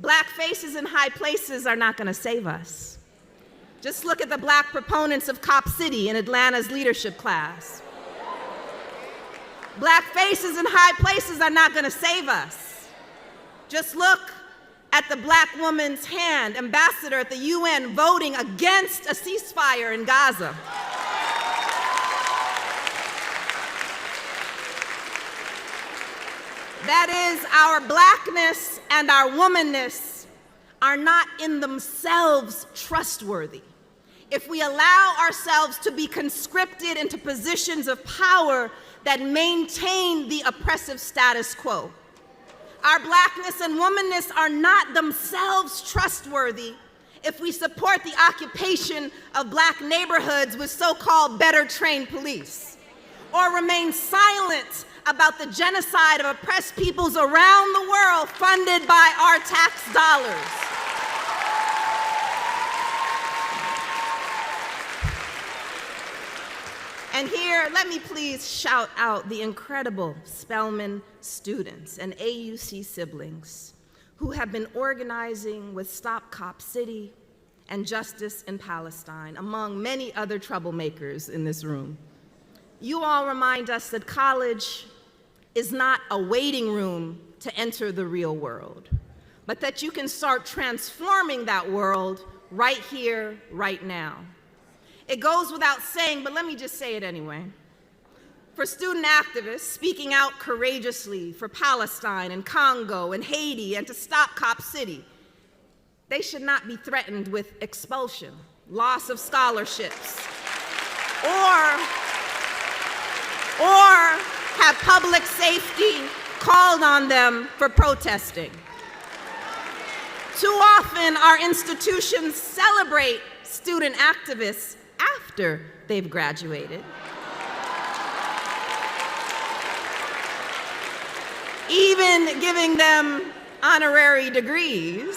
Black faces in high places are not going to save us. Just look at the black proponents of Cop City in Atlanta's leadership class. Black faces in high places are not going to save us. Just look at the black woman's hand, ambassador at the UN, voting against a ceasefire in Gaza. That is, our blackness and our womanness are not in themselves trustworthy. If we allow ourselves to be conscripted into positions of power that maintain the oppressive status quo, our blackness and womanness are not themselves trustworthy if we support the occupation of black neighborhoods with so-called better trained police, or remain silent about the genocide of oppressed peoples around the world funded by our tax dollars. And here, let me please shout out the incredible Spelman students and AUC siblings who have been organizing with Stop Cop City and Justice in Palestine, among many other troublemakers in this room. You all remind us that college is not a waiting room to enter the real world, but that you can start transforming that world right here, right now. It goes without saying, but let me just say it anyway. For student activists speaking out courageously for Palestine and Congo and Haiti and to stop Cop City, they should not be threatened with expulsion, loss of scholarships, or have public safety called on them for protesting. Too often, our institutions celebrate student activists after they've graduated, even giving them honorary degrees,